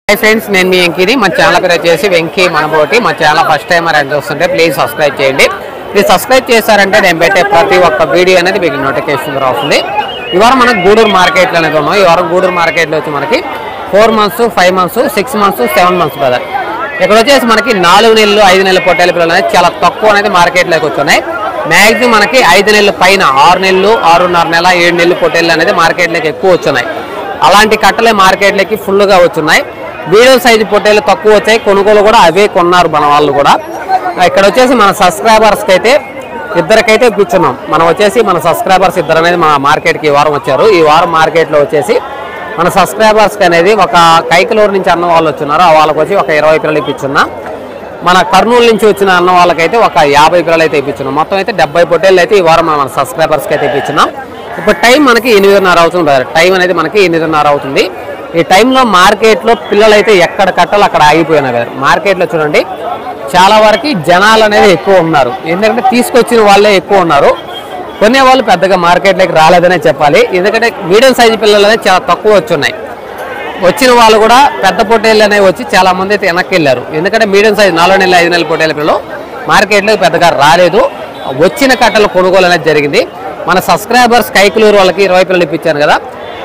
Hi friends నేను మీ వెంకీని మన channel పేరు వచ్చేసి వెంకీ మనబోటి మన ఛానల్ ఫస్ట్ టైం అని చూస్తుంటే ప్లీజ్ సబ్స్క్రైబ్ చేయండి మీరు సబ్స్క్రైబ్ చేశారంటే నేను పెట్టే ప్రతి ఒక్క వీడియో అనేది మీకు నోటిఫికేషన్ ద్వారా వస్తుంది ఈ వారం మనం గూడూరు మార్కెట్ లో అనేది ఉన్నాం ఈ వారం గూడూరు మార్కెట్ లో వచ్చి మనకి 4 months 5 months 6 months 7 months brother ఇక్కడ వచ్చేసి మనకి 4 నెలలు 5 నెలల పొట్టేల పిల్లలు అనేది చాలా తక్కువ అనేది మార్కెట్ లోకి వచ్చున్నాయి మాక్సిమం మనకి 5 నెలల పైన 6 నెలలు 6.5 నెలల 7 నెలల పొట్టేలు అనేది మార్కెట్ లోకి ఎక్కువ వచ్చున్నాయి అలాంటి కట్టలే మార్కెట్ లోకి ఫుల్ గా వచ్చున్నాయి వీడియో సైజు పొట్టేలు తక్కువ వచ్చాయి కొనుగోలు కూడా అవే కొన్నారు మన వాళ్ళు కూడా ఇక్కడ వచ్చేసి మన సబ్స్క్రైబర్స్ కి అయితే ఇద్దరికైతే ఇప్పించున్నాం మనం వచ్చేసి మన సబ్స్క్రైబర్స్ ఇద్దరు అనేది మన మార్కెట్ కి ఈ వారం వచ్చారు ఈ వారం మార్కెట్ లో వచ్చేసి మన సబ్స్క్రైబర్స్ కి అనేది ఒక కైకలూరు నుంచి అన్న వాళ్ళు వచ్చున్నారు ఆ వాళ్ళకి వచ్చి ఒక 20 పిల్లలు ఇప్పించున్నాం మన కర్నూలు నుంచి వచ్చిన అన్న వాళ్ళకైతే ఒక 50 పిల్లలు అయితే ఇప్పించున్నాం మొత్తం అయితే 70 పొట్టేలు అయితే ఈ వారం మన సబ్స్క్రైబర్స్ కి అయితే ఇప్పించున్నాం ఇప్పుడు టైం మనకి 8:30 అవుతుంది టైం అనేది మనకి 8:30 అవుతుంది ఈ టైంలో మార్కెట్లో పిల్లలు అయితే ఎక్కడ కట్టాలో అక్కడ ఆగిపోయినా కదా మార్కెట్లో చూడండి చాలా వరకు జనాలు అనేది ఎక్కువ ఉన్నారు ఎందుకంటే తీసుకొచ్చిన వాళ్ళే ఎక్కువ ఉన్నారు కొనే వాళ్ళు పెద్దగా మార్కెట్లోకి రాలేదనే చెప్పాలి ఎందుకంటే మీడియం సైజు పిల్లలు అనేది చాలా తక్కువ వచ్చున్నాయి వచ్చిన వాళ్ళు కూడా పెద్ద పొట్టేళ్ళు అనేవి వచ్చి చాలా మంది అయితే వెనక్కి వెళ్ళారు ఎందుకంటే మీడియం సైజు 4 నెలల 5 నెలల పొట్టేల పిల్లలు మార్కెట్లోకి పెద్దగా రాలేదు వచ్చిన కట్టలు కొనుగోలు అనేది జరిగింది మన సబ్స్క్రైబర్స్ కైకలూరు వాళ్ళకి 20 పిల్లలు ఇప్పించాను కదా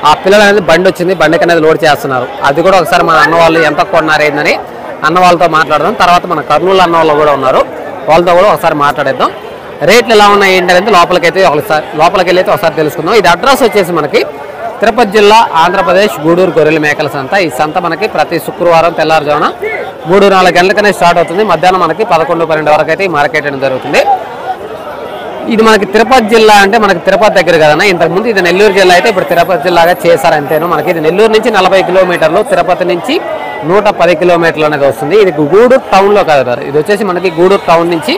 ఆ పిల్లలు అనేది బండి వచ్చింది బండికి అనేది లోడ్ చేస్తున్నారు అది కూడా ఒకసారి మన అన్న వాళ్ళు ఎంత కొన్నారు ఏందని అన్న వాళ్ళతో మాట్లాడదాం తర్వాత మన కర్నూలు అన్న వాళ్ళు కూడా ఉన్నారు వాళ్ళతో కూడా ఒకసారి మాట్లాడేద్దాం రేట్లు ఎలా ఉన్నాయి ఏంటనేది లోపలికి వెళ్ళి అయితే ఒకసారి తెలుసుకుందాం ఇది అడ్రస్ వచ్చేసి మనకి తిరుపతి జిల్లా ఆంధ్రప్రదేశ్ గూడూరు గొర్రెల మేకల సంత ఈ సంత మనకి ప్రతి శుక్రవారం తెల్లారుజామున 3-4 గంటలకనే స్టార్ట్ అవుతుంది మధ్యాహ్నం మనకి 11-12 వరకు అయితే ఈ మార్కెట్ అనేది జరుగుతుంది ఇది మనకి తిరుపతి జిల్లా అంటే మనకి తిరుపతి దగ్గర కదన్నా ఇంతకుముందు ఇది నెల్లూరు జిల్లా అయితే ఇప్పుడు తిరుపతి జిల్లాగా చేశారు అంతేను మనకి ఇది నెల్లూరు నుంచి 40 కిలోమీటర్లు తిరుపతి నుంచి 110 కిలోమీటర్లు అనేది వస్తుంది ఇది గూడూరు టౌన్లో కాదు ఇది వచ్చేసి మనకి గూడూరు టౌన్ నుంచి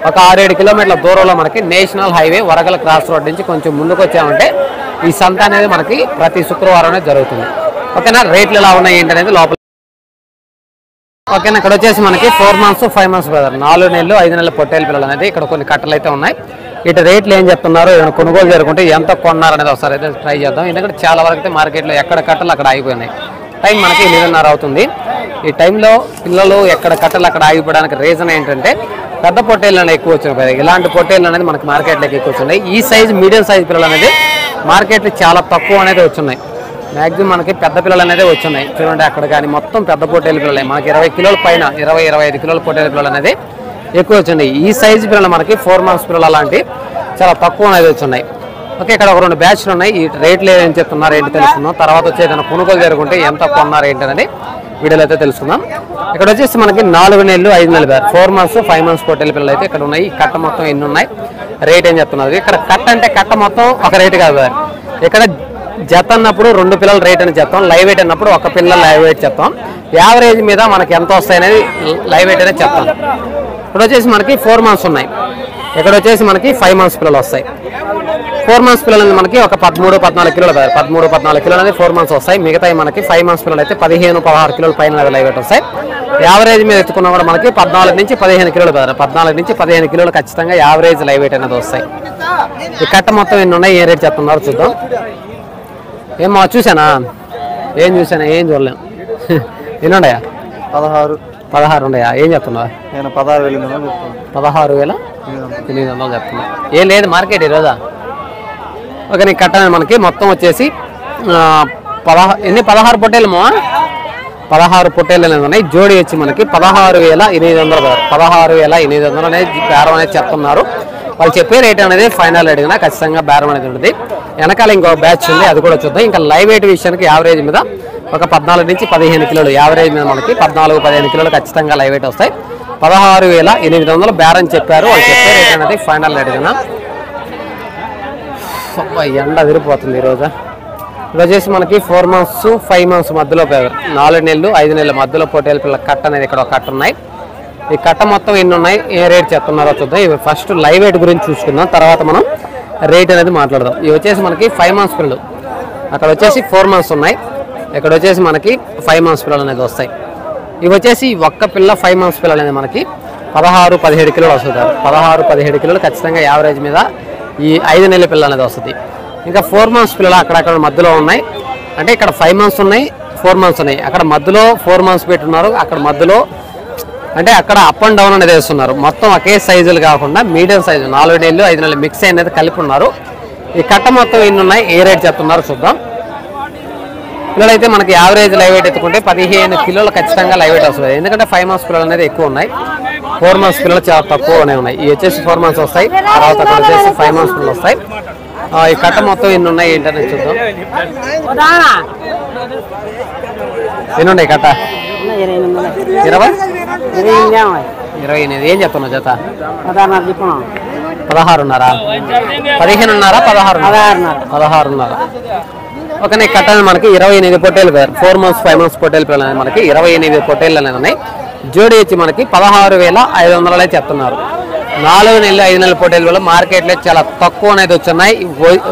ఒక 6-7 కిలోమీటర్ల దూరంలో మనకి నేషనల్ హైవే వరగల క్రాస్ రోడ్ నుంచి కొంచెం ముందుకు వచ్చామంటే ఈ సంత అనేది మనకి ప్రతి శుక్రవారం అనేది జరుగుతుంది ఓకేనా రేట్లు ఎలా ఉన్నాయి ఏంటనేది లోపల ఓకేనా ఇక్కడ వచ్చేసి మనకి 4 మంత్స్ 5 మంత్స్ బ్రదర్ 4 నెలలు 5 నెలల పొట్టేల పిల్లలు అనేది ఇక్కడ కొన్ని కట్టలు అయితే ఉన్నాయి ఇటు రేట్లు ఏం చెప్తున్నారు ఏమైనా కొనుగోలు జరుగుతుంటే ఎంత కొన్నారు అనేది ఒకసారి అయితే ట్రై చేద్దాం ఎందుకంటే చాలా వరకు అయితే మార్కెట్లో ఎక్కడ కట్టలు అక్కడ ఆగిపోయినాయి టైం మనకి 8:30 అవుతుంది ఈ టైంలో పిల్లలు ఎక్కడ కట్టలు అక్కడ ఆగిపోవడానికి రీజన్ ఏంటంటే పెద్ద పొట్టేళ్ళు అనేది ఎక్కువ వచ్చినాయి ఇలాంటి పొట్టేళ్ళు అనేది మనకి మార్కెట్లోకి ఎక్కువ వచ్చినాయి ఈ సైజు మీడియం సైజు పిల్లలు అనేది మార్కెట్లో చాలా తక్కువ అనేది వచ్చున్నాయి మ్యాక్సిమం మనకి పెద్ద పిల్లలు అనేది వచ్చున్నాయి చూడండి అక్కడ కానీ మొత్తం పెద్ద పొట్టేలు పిల్లలు మనకి 20 కిలోల పైన 20-25 కిలోల పొట్టేల పిల్లలు అనేది ఎక్కువ వచ్చినాయి ఈ సైజు పిల్లలు మనకి 4 మంత్స్ పిల్లలు అలాంటి చాలా తక్కువ అనేది వచ్చున్నాయి ఓకే ఇక్కడ ఒక 2 బ్యాచ్లు ఉన్నాయి ఈ రేట్లు ఏం చెప్తున్నారు ఏంటి తెలుసుకుందాం తర్వాత వచ్చి ఏదైనా కొనుగోలు జరుగుంటే ఎంత కొన్నారు ఏంటి అనేది వీడియోలో అయితే తెలుసుకుందాం ఇక్కడ వచ్చేసి మనకి 4 నెలలు 5 నెలలు 4 మంత్స్ 5 మంత్స్ పొట్టేల పిల్లలు అయితే ఇక్కడ ఉన్నాయి ఈ కట్ట మొత్తం ఎన్ని ఉన్నాయి రేట్ ఏం చెప్తున్నారు ఇక్కడ కట్ట అంటే కట్ట మొత్తం ఒక రేటు కాదు ఇక్కడ జత అన్నప్పుడు 2 పిల్లల రేట్ అని చెప్తాం లైవ్ వెయిట్ అన్నప్పుడు ఒక పిల్లల లైవ్ వెయిట్ చెప్తాం యావరేజ్ మీద మనకి ఎంత వస్తాయి అనేది లైవ్ వెయిట్ అనేది చెప్తాం ఇప్పుడు వచ్చేసి మనకి 4 మంత్స్ ఉన్నాయి ఇక్కడ వచ్చేసి మనకి 5 మంత్స్ పిల్లలు వస్తాయి 4 మంత్స్ పిల్లలు అనేది మనకి ఒక 13-14 కిలోలు 13-14 కిలోలు అనేది 4 మంత్స్ వస్తాయి మిగతాయి మనకి 5 మంత్స్ పిల్లలు అయితే 15-16 కిలోల పైన లైవ్ వెయిట్ వస్తాయి యావరేజ్ మీద ఎత్తుకున్నా కూడా మనకి 14-15 కిలోలు 14-15 కిలోలు ఖచ్చితంగా యావరేజ్ లైవ్ వెయిట్ అనేది వస్తాయి ఈ కట్ట మొత్తం ఎన్ని ఉన్నాయి ఏ రేట్ చెప్తున్నారు చూద్దాం ఏమో చూసానా ఏం చూసానా ఏం చూడలేం ఎన్ని ఉన్నాయా 16 ఉన్నాయా ఏం చెప్తున్నావా నేను 16,800 చెప్తున్నా ఏం లేదు మార్కెట్ ఈరోజా ఓకే నీకు కట్ట మనకి మొత్తం వచ్చేసి 16 పొట్టేలమో 16 పొట్టేలు అనేది ఉన్నాయి జోడి వచ్చి మనకి 16,800 16,800 అనేది బేరం అనేది చెప్తున్నారు వాళ్ళు చెప్పే రేట్ అనేది ఫైనల్ అడిగినా ఖచ్చితంగా బేరం అనేది ఉంటుంది వెనకాల ఇంకో బ్యాచ్ ఉంది అది కూడా చూద్దాం ఇంకా లైవ్ వెయిట్ విషయానికి యావరేజ్ మీద ఒక 14-15 కిలోలు యావరేజ్ మీద మనకి 14-15 కిలోలు ఖచ్చితంగా లైవ్ వెయిట్ వస్తాయి 16,800 బేరం చెప్పారు వాళ్ళు చెప్పే రేట్ అనేది ఫైనల్ అడిగినా ఎండ అదిరిపోతుంది ఈరోజు వచ్చేసి మనకి 4 మంత్స్ 5 మంత్స్ మధ్యలో 4 నెలలు 5 నెలల మధ్యలో పొట్టేల పిల్లల కట్ట అనేది ఇక్కడ ఒక కట్ట ఉన్నాయి ఈ కట్ట మొత్తం ఎన్ని ఉన్నాయి ఏ రేట్ చెప్తున్నారో చూద్దాం ఇవి ఫస్ట్ లైవ్ వెయిట్ గురించి చూసుకుందాం తర్వాత మనం రేట్ అనేది మాట్లాడదాం ఇవి వచ్చేసి మనకి 5 మంత్స్ పిల్లలు అక్కడ వచ్చేసి 4 మంత్స్ ఉన్నాయి ఇక్కడ వచ్చేసి మనకి 5 మంత్స్ పిల్లలు అనేది వస్తాయి ఇవి వచ్చేసి ఒక్క పిల్ల 5 మంత్స్ పిల్లలు అనేది మనకి 16-17 కిలోలు వస్తుంది 16-17 కిలోలు ఖచ్చితంగా యావరేజ్ మీద ఈ 5 నెలల పిల్ల అనేది వస్తుంది ఇంకా 4 మంత్స్ పిల్లలు అక్కడక్కడ మధ్యలో ఉన్నాయి అంటే ఇక్కడ 5 months ఉన్నాయి, 4 months ఉన్నాయి. అక్కడ మధ్యలో 4 months పెట్టున్నారు, అక్కడ మధ్యలో అంటే అక్కడ అప్ అండ్ డౌన్ అనేది వేస్తున్నారు. మొత్తం ఒకే సైజులు కాకుండా మీడియం సైజు 4 నెలలు 5 నెలలు మిక్స్ అనేది కలిపి ఉన్నారు. ఈ కట్ట మొత్తం ఎన్ని ఉన్నాయి, ఏ రేట్ చెప్తున్నారు చూద్దాం. పిల్లలైతే మనకి యావరేజ్ లైవ్ వెయిట్ ఎత్తుకుంటే 15 కిలోలు ఖచ్చితంగా లైవ్ వెయిట్ వస్తుంది. ఎందుకంటే 5 months పిల్లలు అనేది ఎక్కువ ఉన్నాయి, 4 months పిల్లలు చాలా తక్కువనే ఉన్నాయి. ఇవి వచ్చేసి 4 months వస్తాయి, తర్వాత అక్కడ వచ్చేసి 5 months పిల్లలు వస్తాయి. ఈ కట్ట మొత్తం ఎన్ని ఉన్నాయి ఏంటనేది చూద్దాం. ఎన్ని ఉన్నాయి కట్ట? 28. ఏం చెప్తున్నావు జత? 16.5, 15.5, 16.5. ఓకే, కట్టాలి మనకి 28 పొట్టేలు, 4 months 5 months పొట్టేలు పిల్లలు అనేది మనకి 28 పొట్టేలు అనేది ఉన్నాయి. జోడి వచ్చి మనకి 16,500 చెప్తున్నారు. 4 నెలలు 5 నెలల పొట్టేలు పిల్లలు మార్కెట్లో చాలా తక్కువ అనేది వచ్చున్నాయి.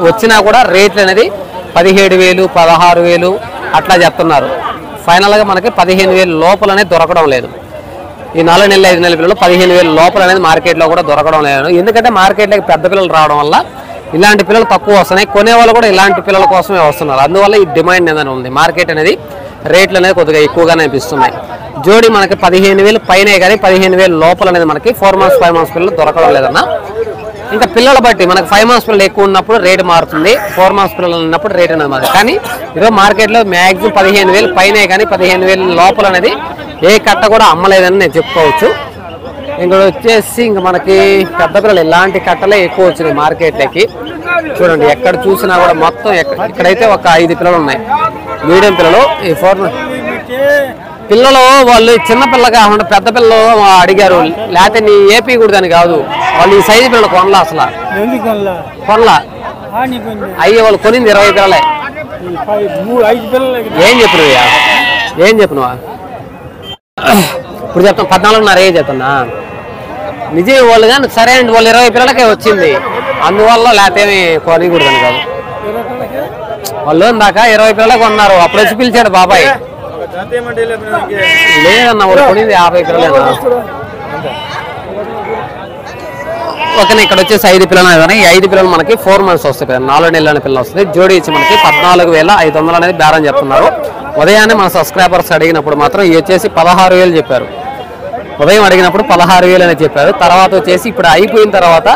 వచ్చినా కూడా రేట్లు అనేది 17,000, 16,000 అట్లా చెప్తున్నారు. ఫైనల్గా మనకి 15,000 లోపల అనేది దొరకడం లేదు. ఈ 4 నెలలు 5 నెలల పిల్లలు 15,000 లోపల అనేది మార్కెట్లో కూడా దొరకడం లేదు. ఎందుకంటే మార్కెట్లోకి పెద్ద పిల్లలు రావడం వల్ల ఇలాంటి పిల్లలు తక్కువ వస్తున్నాయి, కొనేవాళ్ళు కూడా ఇలాంటి పిల్లల కోసమే వస్తున్నారు. అందువల్ల ఈ డిమాండ్ ఏదైనా ఉంది, మార్కెట్ అనేది రేట్లు అనేది కొద్దిగా ఎక్కువగానే అనిపిస్తున్నాయి. జోడి మనకి 15,000 పైనే కానీ 15,000 లోపల అనేది మనకి 4 months 5 months పిల్లలు దొరకడం లేదన్నా. ఇంకా పిల్లల బట్టి మనకి 5 months పిల్లలు ఎక్కువ ఉన్నప్పుడు రేటు మారుతుంది, 4 months పిల్లలు ఉన్నప్పుడు రేట్ అనేది మారుతుంది. కానీ ఈరోజు మార్కెట్లో మ్యాక్సిమం 15,000 పైనే కానీ 15,000 లోపల అనేది ఏ కట్ట కూడా అమ్మలేదని నేను చెప్పుకోవచ్చు. ఇంకా వచ్చేసి ఇంకా మనకి పెద్ద పిల్లలు ఇలాంటి కట్టలే ఎక్కువ వచ్చినాయి మార్కెట్లోకి. చూడండి ఎక్కడ చూసినా కూడా మొత్తం ఇక్కడైతే ఒక 5 పిల్లలు ఉన్నాయి, మీడియం పిల్లలు. ఈ 4 పిల్లలు వాళ్ళు చిన్న పిల్ల కాకుండా పెద్ద పిల్లలు అడిగారు, లేకపోతే నీ ఏపీ కూడదని కాదు, వాళ్ళు ఈ సైజు పిల్లలు కొనలా, అసలు కొనలా. అయ్యే వాళ్ళు కొనింది 20 పిల్లలే. ఏం చెప్పినవా ఇప్పుడు చెప్తాను, 14.5 ఏం చెప్తున్నా నిజం వాళ్ళు. కానీ సరే అండి, వాళ్ళు 20 పిల్లలకే వచ్చింది, అందువల్ల లేకపోతే కొనకూడదని కాదు. వాళ్ళు ఇందాక 20 పిల్లలకి కొన్నారు, అప్పుడు వచ్చి పిలిచాడు బాబాయ్. లేదన్నా వాళ్ళు కొనింది 50 పిల్లలేనా. ఓకేనా, ఇక్కడ వచ్చేసి 5 పిల్లలు అనేది, ఈ 5 పిల్లలు మనకి 4 months వస్తాయి, 4 నెలల పిల్లలు వస్తుంది. జోడి ఇచ్చి మనకి 14,500 అనేది బేరం చెప్తున్నారు. ఉదయాన్నే మన సబ్స్క్రైబర్స్ అడిగినప్పుడు మాత్రం ఇవి వచ్చేసి 16,000 చెప్పారు. ఉదయం అడిగినప్పుడు 16,000 అనేది చెప్పారు. తర్వాత వచ్చేసి ఇప్పుడు అయిపోయిన తర్వాత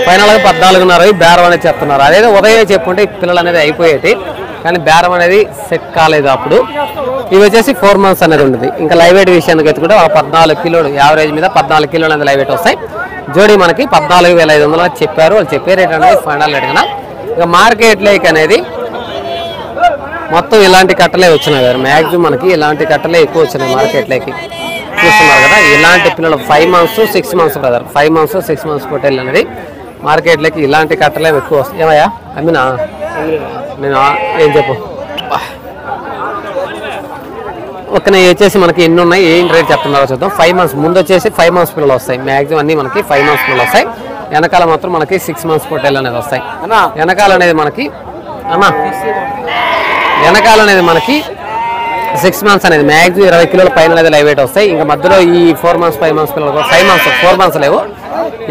ఫైనల్గా 14.5 బేరం అనేది చెప్తున్నారు. అదే ఉదయం చెప్పుకుంటే పిల్లలు అనేది అయిపోయేది, కానీ బేరం అనేది సెట్ కాలేదు అప్పుడు. ఇవి వచ్చేసి 4 months అనేది ఉంటుంది. ఇంకా లైవ్ వెయిట్ విషయానికి ఎత్తుకుంటే 14 కిలోలు యావరేజ్ మీద 14 కిలోలు అనేది లైవ్ వెయిట్ వస్తాయి. జోడి మనకి 14,500 చెప్పారు. వాళ్ళు చెప్పే రేట్ అనేది ఫైనల్ రేట్ కదా. ఇక మార్కెట్లోకి అనేది మొత్తం ఇలాంటి కట్టలే వచ్చినాయి కదా, మ్యాక్సిమం మనకి ఇలాంటి కట్టలే ఎక్కువ వచ్చినాయి మార్కెట్లోకి. చూస్తున్నారు కదా, ఇలాంటి పిల్లలు 5 months 6 months brother, 5 months 6 months పొట్టేళ్ళు అనేది మార్కెట్లోకి ఇలాంటి కట్టలే ఎక్కువ వస్తాయి. ఏమయ్యా అమ్మినా నేను ఏం చెప్పు. ఓకే, వచ్చేసి మనకి ఎన్ని ఉన్నాయి ఏం రేట్ చెప్తున్నారో చూద్దాం. 5 months ముందు వచ్చేసి 5 months పిల్లలు వస్తాయి, మ్యాక్సిమం అన్ని మనకి 5 months పిల్లలు వస్తాయి. వెనకాల మాత్రం మనకి 6 months పొట్టేళ్ళు అనేది వస్తాయి. వెనకాల అనేది మనకి 6 months అనేది మ్యాక్సిమం 20 కిలోల పైన అనేది లైవ్ వెయిట్ వస్తాయి. ఇంకా మధ్యలో ఈ 4 months 5 months పిల్లలు 5 months 4 months లేవు,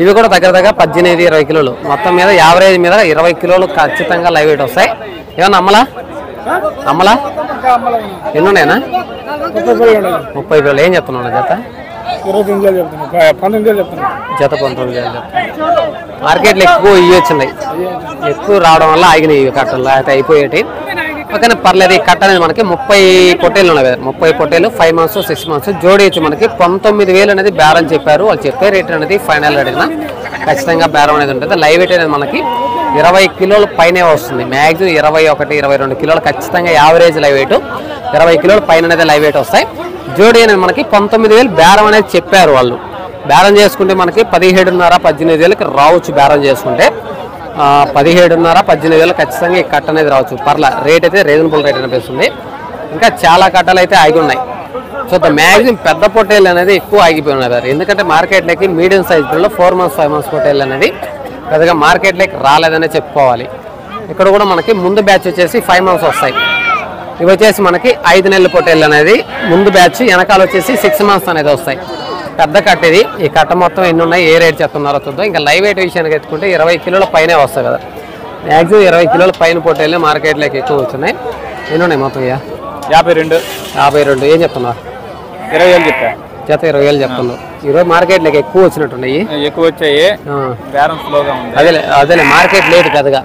ఇవి కూడా దగ్గర 18-20 కిలోలు. మొత్తం మీద యావరేజ్ మీద 20 కిలోలు ఖచ్చితంగా లైవ్ వెయిట్ వస్తాయి. ఏమన్నా అమ్మలా ఎన్ని ఉన్నాయన్నా? 30 పిల్లలు. ఏం చెప్తున్నాను జత? జత 19,000. మార్కెట్లో ఎక్కువ ఇవి వచ్చినాయి, ఎక్కువ రావడం వల్ల ఆగినాయి ఇవి కట్టలు, అయితే అయిపోయేటి. ఓకేనా, పర్లేదు. ఈ కట్ట అనేది మనకి 30 పొట్టేలు ఉన్నాయి, 30 పొట్టేలు 5 months 6 months. జోడి వచ్చి మనకి 19,000 అనేది బేరం చెప్పారు. వాళ్ళు చెప్పే రేట్ అనేది ఫైనల్ అడిగిన ఖచ్చితంగా బేరం అనేది ఉంటుంది. లైవ్ వెయిట్ అనేది మనకి 20 కిలోల పైనే వస్తుంది, మ్యాక్సిమం 21-22 కిలోలు ఖచ్చితంగా యావరేజ్ లైవ్ వెయిట్. 20 కిలోల పైన అనేది లైవ్ వెయిట్ వస్తాయి. జోడి అనేది మనకి 19,000 బేరం అనేది చెప్పారు. వాళ్ళు బేరం చేసుకుంటే మనకి 17.5-18,000కి రావచ్చు. బేరం చేసుకుంటే 17.5-18,000 ఖచ్చితంగా ఈ కట్ట అనేది రావచ్చు. పర్లా రేట్ అయితే రీజనబుల్ రేట్ అనిపిస్తుంది. ఇంకా చాలా కట్టలు అయితే ఆగి ఉన్నాయి. సో మ్యాక్సిమం పెద్ద పొట్టేళ్ళు అనేది ఎక్కువ ఆగిపోయి ఉన్నాయి, ఎందుకంటే మార్కెట్లోకి మీడియం సైజ్ పిల్లలు 4 months 5 months పొట్టేళ్ళు అనేది పెద్దగా మార్కెట్లోకి రాలేదనే చెప్పుకోవాలి. ఇక్కడ కూడా మనకి ముందు బ్యాచ్ వచ్చేసి 5 months వస్తాయి. ఇవి వచ్చేసి మనకి 5 నెలల పొట్టేళ్ళు అనేది ముందు బ్యాచ్, వెనకాల వచ్చేసి 6 months అనేది వస్తాయి. పెద్ద కట్ట ఇది. ఈ కట్ట మొత్తం ఎన్ని ఉన్నాయి ఏ రేట్ చెప్తున్నారో చూద్దాం. ఇంకా లైవ్ వెయిట్ విషయానికి ఎత్తుకుంటే 20 కిలోల పైనే వస్తాయి కదా, మ్యాక్సిమం 20 కిలోల పైన పొట్టేళ్ళే మార్కెట్లోకి ఎక్కువ వచ్చినాయి. ఎన్ని ఉన్నాయి మొత్తం? 52. ఏం చెప్తున్నా? 20,000 చెప్పా. జత 20,000 చెప్తున్నావు. ఈరోజు మార్కెట్లోకి ఎక్కువ వచ్చినట్టున్నాయి. ఎక్కువ వచ్చాయి, బేరం స్లోగా ఉంది. అదేలే మార్కెట్ లేదు పెద్దగా.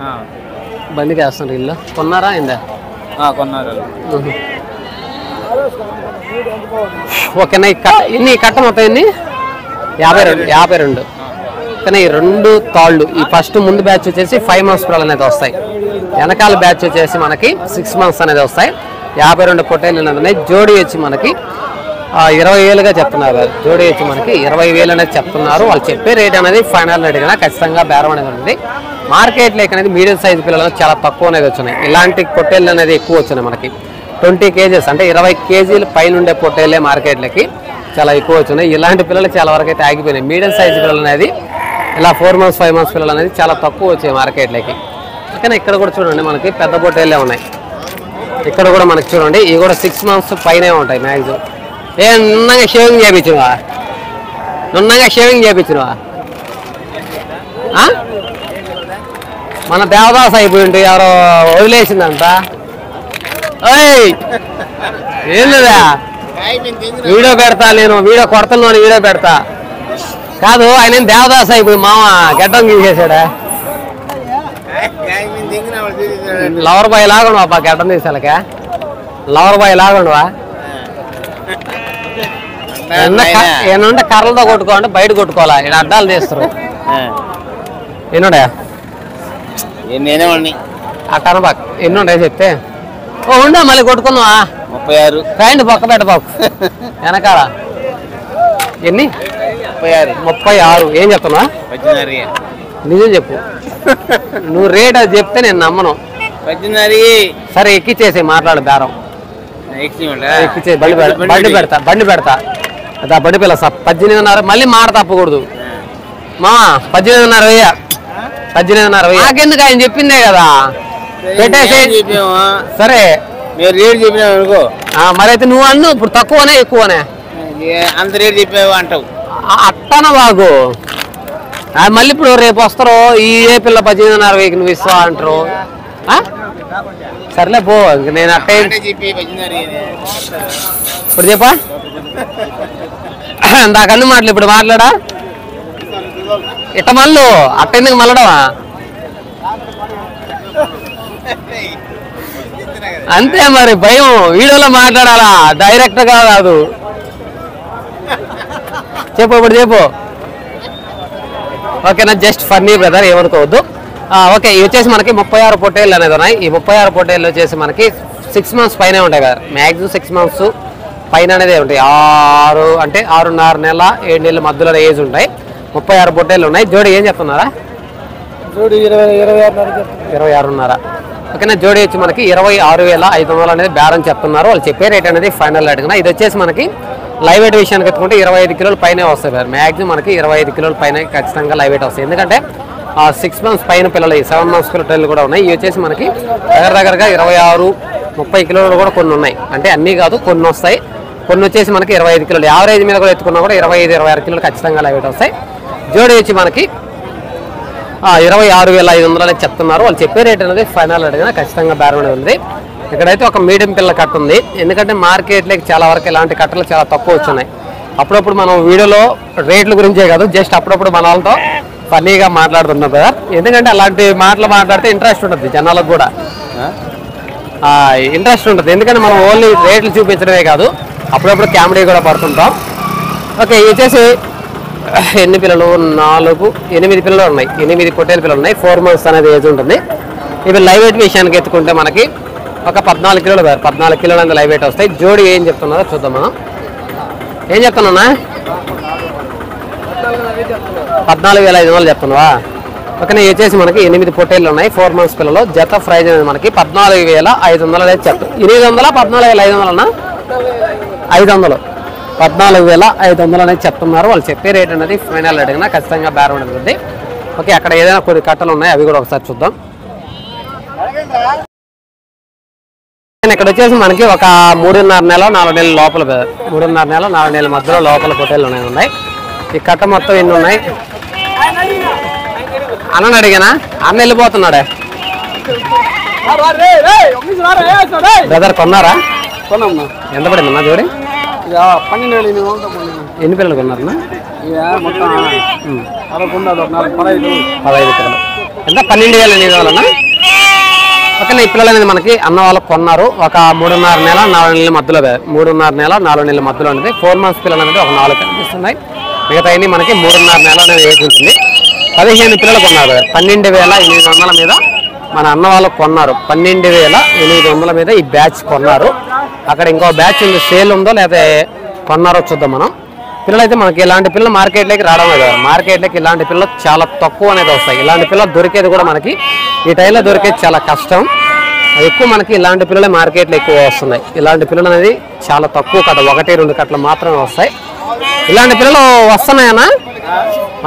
బండికి వేస్తున్నారు ఇల్లు. కొన్నారా అయిందా? కొన్నారు. ఓకేనా? ఇన్ని కట్ట మొత్తం ఎన్ని? 52. ఓకేనా? ఈ 2 తాళ్ళు, ఈ ఫస్ట్ ముందు బ్యాచ్ వచ్చేసి 5 months పిల్లలు అనేది వస్తాయి. వెనకాల బ్యాచ్ వచ్చేసి మనకి 6 months అనేది వస్తాయి. 52 పొట్టేళ్ళు అనేది ఉన్నాయి. జోడీ వచ్చి మనకి 20,000గా చెప్తున్నారు. జోడీ వచ్చి మనకి 20,000 అనేది చెప్తున్నారు. వాళ్ళు చెప్పే రేట్ అనేది ఫైనల్ రేట్ కన్నా ఖచ్చితంగా బేరం అనేది ఉంటుంది. మార్కెట్ లేక అనేది మీడియం సైజ్ పిల్లలు చాలా తక్కువ అనేది వచ్చినాయి. ఇలాంటి పొట్టేళ్ళు అనేది ఎక్కువ వచ్చినాయి మనకి. 20 kgs అంటే 20 kg పైన ఉండే పొట్టేళ్ళే మార్కెట్లకి చాలా ఎక్కువ వచ్చినాయి. ఇలాంటి పిల్లలు చాలా వరకు అయితే ఆగిపోయినాయి. మీడియం సైజ్ పిల్లలు అనేది ఇలా 4 months 5 months పిల్లలు అనేది చాలా తక్కువ వచ్చాయి మార్కెట్లకి. ఓకేనా? ఇక్కడ కూడా చూడండి మనకి పెద్ద పొట్టేళ్ళే ఉన్నాయి. ఇక్కడ కూడా మనకి చూడండి ఇవి కూడా 6 months పైనే ఉంటాయి మ్యాక్సిమం. నున్నగా షేవింగ్ చేయించినవా? మన దేవదాస్ అయిపోయింది, ఎవరో వదిలేసిందంట. ఏందా వీడియో పెడతా, నేను వీడియో కొడతలోని వీడియో పెడతా. కాదు ఆయన దేవదాస్ అయిపోయి మామ గడ్డం తీసేసాడా? Lover boy లాగుండవా? గడ్డం తీసాలక లవర్ బాయ్ లాగుండవా? ఏమంటే కర్రలతో కొట్టుకోవాలంటే బయట కొట్టుకోవాలా? ఇక్కడ అడ్డాలు తీస్తారు. ఎన్నుండే ఆ కనబాక్ ఎన్నుండే చెప్తే ఉండా మళ్ళీ కొట్టుకున్నావా? 36. ప్యాంట్ పక్క పెట్టబాకు వెనకాల. ఎన్ని? 36. ఏం చెప్తున్నా? నిజం చెప్పు. నువ్వు రేట్ అది చెప్తే నేను నమ్మను. సరే ఎక్కిచ్చేసి మాట్లాడు బేరం. ఎక్కిచ్చే బండి పెడతా అదా బండి పిల్ల 18,500. మళ్ళీ మాట తప్పకూడదు మా. 18,500. 18,500 నాకెందుకు? ఆయన చెప్పిందే కదా పెట్టేసి. సరే రేట్ చెప్పినావు అనుకో. మరైతే నువ్వు అన్ను ఇప్పుడు తక్కువనే ఎక్కువనే అంత రేట్ చెప్పావు అంటావు. అట్టన బాగు. మళ్ళీ ఇప్పుడు రేపు వస్తారు ఈ ఏ పిల్ల 18,500 నువ్వు ఇస్తావా అంటారు. సర్లే పో. నేను అట్టే ఇప్పుడు చెప్పా దాకన్ను మాటలు ఇప్పుడు మాట్లాడా ఇట్ట మళ్ళు అట్టెందుకు మళ్ళడవా? అంతే మరి భయం. వీడియోలో మాట్లాడాలా, డైరెక్ట్ గా కాదు. చెప్పు ఇప్పుడు చెప్పు. ఓకేనా? జస్ట్ ఫన్నీ బ్రదర్, ఏమనుకోవద్దు. ఓకే, ఇవి వచ్చేసి మనకి 36 పొట్టేళ్ళు అనేది ఉన్నాయి. ఈ 36 పొట్టేళ్ళు వచ్చేసి మనకి 6 months పైనే ఉంటాయి కదా. మ్యాక్సిమం 6 months పైన అనేది ఉంటాయి. 6 అంటే 6.5 నెలల 7 నెలల మధ్యలో ఏజ్ ఉంటాయి. 36 పొట్టేళ్ళు ఉన్నాయి. జోడి ఏం చెప్తున్నారా? జోడి 26.5. ఓకేనా? జోడి వచ్చి మనకి 26,500 అనేది బేరం చెప్తున్నారు. వాళ్ళు చెప్పే రేట్ అనేది ఫైనల్ రేట్ కదా. ఇది వచ్చేసి మనకి లైవ్ వెయిట్ విషయానికి ఎత్తుకుంటే 25 కిలోలు పైనే వస్తాయి సార్. మ్యాక్సిమం మనకి 25 కిలోల పైన ఖచ్చితంగా లైవ్ వెయిట్ వస్తాయి. ఎందుకంటే 6 months పైన పిల్లలు 7 months పిల్లలు కూడా ఉన్నాయి. ఇవి వచ్చేసి మనకి దగ్గరగా 26-30 కిలోలు కూడా కొన్ని ఉన్నాయి. అంటే అన్నీ కాదు, కొన్ని వస్తాయి. కొన్ని వచ్చేసి మనకి 25 కిలోలు యావరేజ్ మీద కూడా ఎత్తుకున్నా కూడా 25-26 కిలోలు ఖచ్చితంగా లైవ్ వెయిట్ వస్తాయి. జోడి వచ్చి మనకి 26,500 అనేది చెప్తున్నారు. వాళ్ళు చెప్పే రేట్ అనేది ఫైనల్ రేట్ కదా, ఖచ్చితంగా బేరం అనేది ఉంది. ఇక్కడైతే ఒక మీడియం పిల్ల కట్ట ఉంది. ఎందుకంటే మార్కెట్లోకి చాలా వరకు ఇలాంటి కట్టలు చాలా తక్కువ వచ్చున్నాయి. అప్పుడప్పుడు మనం వీడియోలో రేట్ల గురించే కాదు, జస్ట్ అప్పుడప్పుడు మన వాళ్ళతో ఫన్నీగా మాట్లాడుతున్నాం కదా. ఎందుకంటే అలాంటి మాటలు మాట్లాడితే ఇంట్రెస్ట్ ఉంటుంది జనాలకు కూడా, ఇంట్రెస్ట్ ఉంటుంది. ఎందుకంటే మనం ఓన్లీ రేట్లు చూపించడమే కాదు, అప్పుడప్పుడు కామెడీ కూడా పడుతుంటాం. ఓకే, ఇవి వచ్చేసి ఎన్ని పిల్లలు? 8 పిల్లలు ఉన్నాయి. 8 పొట్టేలు పిల్లలు ఉన్నాయి. 4 months అనేది ఏజ్ ఉంటుంది. ఇవి లైవ్ వెయిట్ విషయానికి ఎత్తుకుంటే మనకి ఒక 14 కిలోలు 14 కిలోలు అనేది లైవ్ వెయిట్ వస్తాయి. జోడి ఏం చెప్తున్నారో చూద్దాం మనం. ఏం చెప్తున్నా? 14,500 చెప్తున్నావా? ఓకే, ఇవి వచ్చేసి మనకి 8 పొట్టేళ్ళు ఉన్నాయి. 4 months పిల్లలు. జత ప్రైజ్ అనేది మనకి 14,500 అనేది చెప్తాం. 800 14,500 అన్నా? 500. 14,500 అనేది చెప్తున్నారు. వాళ్ళు చెప్పే రేట్ అనేది ఫైనల్ రేట్ కన్నా ఖచ్చితంగా బేరం ఉంటుంది. ఓకే, అక్కడ ఏదైనా కొన్ని కట్టలు ఉన్నాయి, అవి కూడా ఒకసారి చూద్దాం. ఇక్కడ వచ్చేసి మనకి ఒక 3.5 నెల 4 నెలల లోపల 3.5 నెల 4 నెలల మధ్యలో లోపల పొట్టేళ్ళు ఉన్నాయి. ఈ కట్ట మొత్తం ఎన్ని ఉన్నాయి అన్నని అడిగానా? అన్న వెళ్ళిపోతున్నాడే. బ్రదర్ కొన్నారా? కొన్నాం. ఎంత పడిందమ్మా జోడి? 12,000. ఎన్ని పిల్లలు కొన్నారన్నా? మొత్తం 15 పిల్లలు. ఎంత? 12,000 కావాలన్నా? ఓకే, ఈ పిల్లలు అనేది మనకి అన్న వాళ్ళకి కొన్నారు. ఒక 3.5 నెల 4 నెలల మధ్యలో, 3.5 నెల 4 నెలల మధ్యలో అనేది 4 months పిల్లలు అనేది ఒక 4 కనిపిస్తున్నాయి. మిగతా అన్ని మనకి 3.5 నెలలు అనేది ఏజ్ ఉంటుంది. 15 పిల్లలు కొన్నారు. 12,800 మీద మన అన్న వాళ్ళకు కొన్నారు. 12,800 మీద ఈ బ్యాచ్ కొన్నారు. అక్కడ ఇంకో బ్యాచ్ ఉంది, సేల్ ఉందో లేదా కొన్నారో చూద్దాం మనం. పిల్లలు అయితే మనకి ఇలాంటి పిల్లలు మార్కెట్లోకి రావడం లేదు. మార్కెట్లోకి ఇలాంటి పిల్లలు చాలా తక్కువ అనేది వస్తాయి. ఇలాంటి పిల్లలు దొరికేది కూడా మనకి ఈ టైంలో దొరికేది చాలా కష్టం. ఎక్కువ మనకి ఇలాంటి పిల్లలే మార్కెట్లో ఎక్కువ వస్తున్నాయి. ఇలాంటి పిల్లలు అనేది చాలా తక్కువ కట్ట, 1-2 కట్టలు మాత్రమే వస్తాయి. ఇలాంటి పిల్లలు వస్తున్నాయన్నా?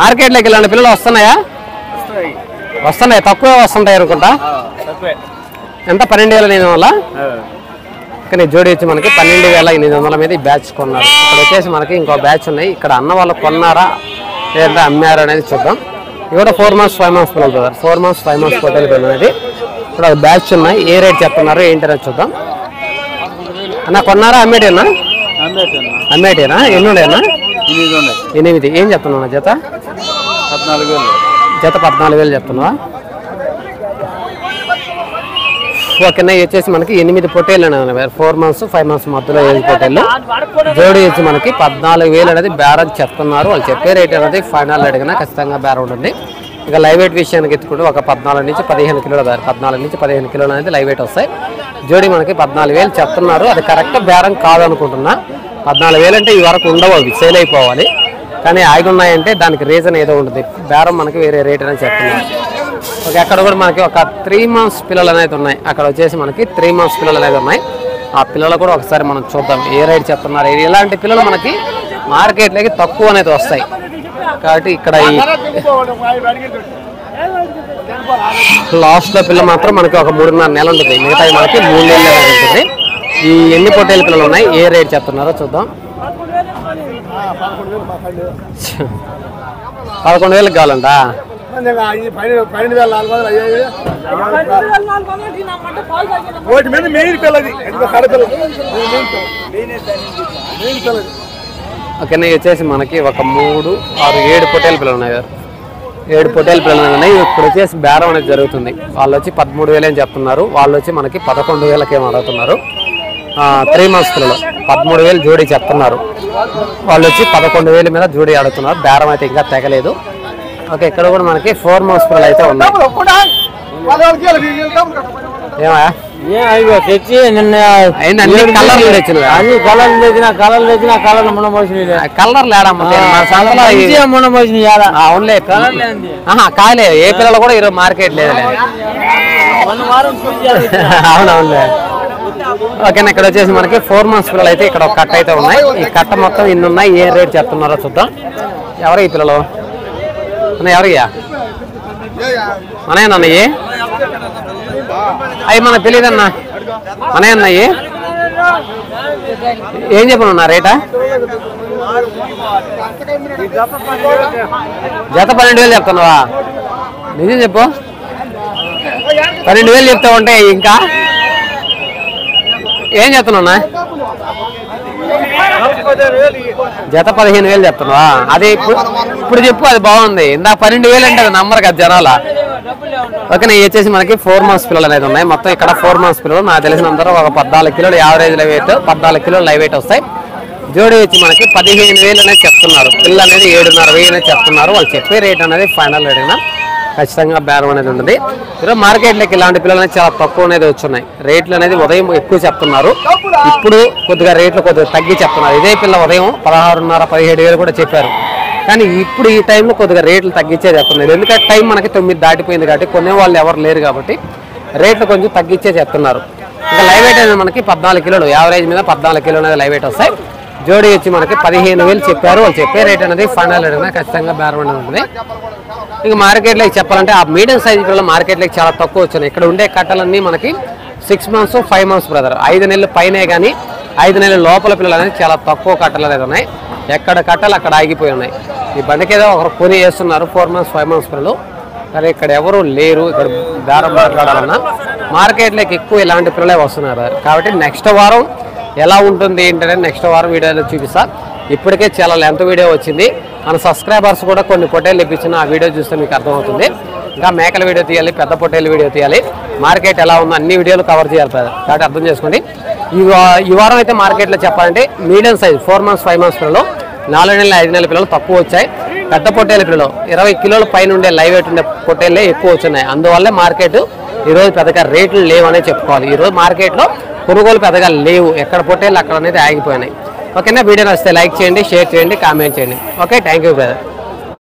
మార్కెట్లోకి ఇలాంటి పిల్లలు వస్తున్నాయా? వస్తున్నాయి, తక్కువ వస్తుంటాయి అనుకుంటా. ఎంత? 12,800. కానీ జోడి వచ్చి మనకి 12,800 మీద ఈ బ్యాచ్ కొన్నారు. ఇక్కడ వచ్చేసి మనకి ఇంకో బ్యాచ్ ఉన్నాయి. ఇక్కడ అన్న వాళ్ళు కొన్నారా లేదా అమ్మారా అనేది చూద్దాం. ఇవి కూడా 4 months 5 months పిల్లలు కదా, 4 months 5 months పొట్టేలు పిల్లలు అనేది. ఇక్కడ బ్యాచ్ ఉన్నాయి. ఏ రేట్ చెప్తున్నారు ఏంటి అనేది చూద్దాం. అన్న కొన్నారా? అమ్మేటేనా? అమ్మేటేనా? ఎన్ని ఉన్నాయన్నా? 8. ఏం చెప్తున్నా జత? 14,000. జత 14,000 చెప్తున్నావా? ఓకేనా, వచ్చేసి మనకి 8 పొట్టేళ్ళు అనేవి 4 months 5 months మధ్యలో ఏజ్ పొట్టేళ్ళు. జోడి వచ్చి మనకి 14,000 అనేది బేరం చెప్తున్నారు. వాళ్ళు చెప్పే రేట్ అనేది ఫైనల్ అడిగినా ఖచ్చితంగా బేరం ఉంటుంది. ఇక లైవ్ వెయిట్ విషయానికి ఎత్తుకుంటే ఒక 14 నుంచి 15 కిలోల దారి, 14 నుంచి 15 కిలోలు అనేది లైవ్ వెయిట్ వస్తాయి. జోడి మనకి 14,000 చెప్తున్నారు. అది కరెక్ట్ బేరం కాదనుకుంటున్నా. 14,000 అంటే ఈ వరకు ఉండవు, అవి సేల్ అయిపోవాలి. కానీ ఆగి ఉన్నాయంటే దానికి రీజన్ ఏదో ఉంటుంది. బేరం మనకి వేరే రేట్ అనేది చెప్తున్నారు. ఓకే, అక్కడ కూడా మనకి ఒక 3 months పిల్లలు అనేది ఉన్నాయి. అక్కడ వచ్చేసి మనకి 3 months పిల్లలు అనేది ఉన్నాయి. ఆ పిల్లలు కూడా ఒకసారి మనం చూద్దాం ఏ రేట్ చెప్తున్నారు. ఇలాంటి పిల్లలు మనకి మార్కెట్లోకి తక్కువ అనేది వస్తాయి కాబట్టి ఇక్కడ ఈ లాస్ట్లో పిల్ల మాత్రం మనకి ఒక 3.5 నెలలు ఉంటుంది. మిగతా మనకి 3 నెలలు అనేది ఉంటుంది. ఈ ఎన్ని పొట్టేలు పిల్లలు ఉన్నాయి, ఏ రేట్ చెప్తున్నారో చూద్దాం. 11,000 కావాలంట. 12,000. ఓకేనా, వచ్చేసి మనకి ఒక 3, 6, 7 పొట్టేలు పిల్లలు ఉన్నాయి. 7 పొట్టేలు పిల్లలు ఉన్నాయి. ఇప్పుడు వచ్చేసి బేరం అనేది జరుగుతుంది. వాళ్ళు వచ్చి 13,000 అని చెప్తున్నారు. వాళ్ళు వచ్చి మనకి 11,000కి ఏమో అడుగుతున్నారు. 3 months పిల్లలు 13,000 జోడీ చెప్తున్నారు. వాళ్ళు వచ్చి 11,000 మీద జోడీ అడుగుతున్నారు. బేరం అయితే ఇంకా తెగలేదు. ఓకే, ఇక్కడ కూడా మనకి 4 months పిల్లలు అయితే ఉన్నాయి. ఏమా తెచ్చి నిన్న అన్ని కలర్లు తెచ్చిన కలర్లు మొన్న కలర్లు అవునులే. కాలే ఏ పిల్లలు కూడా ఈరోజు మార్కెట్ లేదు. అవునవునులే. ఓకేనా, ఇక్కడ వచ్చేసి మనకి 4 months పిల్లలు అయితే ఇక్కడ ఒక కట్ట అయితే ఉన్నాయి. ఈ కట్ట మొత్తం ఇన్ని ఉన్నాయి. ఏ రేట్ చెప్తున్నారో చూద్దాం. ఎవరు ఈ పిల్లలు? అన్న ఎవరయ్యా? మనయ్య అన్నయ్యి? అవి మనకు తెలియదన్నా. మనయ్య అన్నయ్యి ఏం చెప్పనున్నా రేటా? జత 12,000 చెప్తున్నావా? నిజం చెప్పు. 12,000 చెప్తా ఉంటే ఇంకా ఏం చెప్తున్నా? జత 15,000 చెప్తున్నావా? అది ఇప్పుడు చెప్పు, అది బాగుంది. ఇందా 12,000 అంటే అది నమ్మరు కదా జనాల. ఓకే, నేను వచ్చేసి మనకి 4 months పిల్లలు అనేది ఉన్నాయి. మొత్తం ఇక్కడ 4 months పిల్లలు నాకు తెలిసినంత ఒక 14 కిలోలు యావరేజ్ లైవ్ వెయిట్, 14 కిలోలు లైవ్ వెయిట్ వస్తాయి. జోడి వచ్చి మనకి 15,000 అనేది చెప్తున్నారు. పిల్ల అనేది 7,500 అనేది చెప్తున్నారు. వాళ్ళు చెప్పే రేట్ అనేది ఫైనల్ రేట్ అయినా ఖచ్చితంగా బేరం అనేది ఉంటుంది. ఈరోజు మార్కెట్లోకి ఇలాంటి పిల్లలు అనేది చాలా తక్కువ అనేది వచ్చున్నాయి. రేట్లు అనేది ఉదయం ఎక్కువ చెప్తున్నారు. ఇప్పుడు కొద్దిగా రేట్లు కొద్దిగా తగ్గి చెప్తున్నారు. ఇదే పిల్ల ఉదయం 16,500 17,000 కూడా చెప్పారు. కానీ ఇప్పుడు ఈ టైంలో కొద్దిగా రేట్లు తగ్గించే చెప్తున్నారు. ఎందుకంటే టైం మనకి 9 దాటిపోయింది కాబట్టి కొనే వాళ్ళు ఎవరు లేరు కాబట్టి రేట్లు కొంచెం తగ్గించే చెప్తున్నారు. ఇంకా లైవ్ వెయిట్ అనేది మనకి 14 కిలోలు యావరేజ్ మీద 14 కిలోలు అనేది లైవ్ వెయిట్ వస్తాయి. జోడీ వచ్చి మనకి 15,000 చెప్పారు. వాళ్ళు చెప్పే రేట్ అనేది ఫైనల్ రేట్ అనేది ఖచ్చితంగా బేరం అనేది ఉంటుంది. ఇంకా మార్కెట్లోకి చెప్పాలంటే ఆ మీడియం సైజ్ పిల్లలు మార్కెట్లోకి చాలా తక్కువ వచ్చినాయి. ఇక్కడ ఉండే కట్టలన్నీ మనకి 6 months 5 months బ్రదర్, 5 నెలలు పైనే కానీ 5 నెలల లోపల పిల్లలు అనేది చాలా తక్కువ కట్టలు అనేది ఉన్నాయి. ఎక్కడ కట్టలు అక్కడ ఆగిపోయి ఉన్నాయి. ఈ బండికి ఏదో ఒకరు కొని వేస్తున్నారు 4 months 5 months పిల్లలు. కానీ ఇక్కడ ఎవరు లేరు. ఇక్కడ బేరం మాట్లాడాలన్నా మార్కెట్లోకి ఎక్కువ ఇలాంటి పిల్లలే వస్తున్నారు. కాబట్టి నెక్స్ట్ వారం ఎలా ఉంటుంది ఏంటంటే నెక్స్ట్ వారం వీడియోలో చూపిస్తా. ఇప్పటికే చాలా లెంత్ వీడియో వచ్చింది. మన సబ్స్క్రైబర్స్ కూడా కొన్ని పొట్టేలు ఇప్పించిన ఆ వీడియో చూస్తే మీకు అర్థమవుతుంది. ఇంకా మేకల వీడియో తీయాలి, పెద్ద పొట్టేలు వీడియో తీయాలి, మార్కెట్ ఎలా ఉందో అన్ని వీడియోలు కవర్ చేయాలి. కాబట్టి అర్థం చేసుకోండి. ఈ వారం అయితే మార్కెట్లో చెప్పాలంటే మీడియం సైజ్ 4 months 5 months పిల్లలు, 4 నెలల 5 నెలల పిల్లలు తక్కువ వచ్చాయి. పెద్ద పొట్టేల పిల్లలు 20 కిలోల పైన ఉండే లైవ్ వెయిట్ ఉండే పొట్టేళ్ళే ఎక్కువ వచ్చినాయి. అందువల్లే మార్కెట్ ఈరోజు పెద్దగా రేట్లు లేవనే చెప్పుకోవాలి. ఈరోజు మార్కెట్లో కొనుగోలు పెద్దగా లేవు, ఎక్కడ పొట్టేళ్ళు అక్కడ అనేది ఆగిపోయినాయి. ఓకేనా? వీడియో నచ్చితే లైక్ చేయండి, షేర్ చేయండి, కామెంట్ చేయండి. Okay, thank you brother.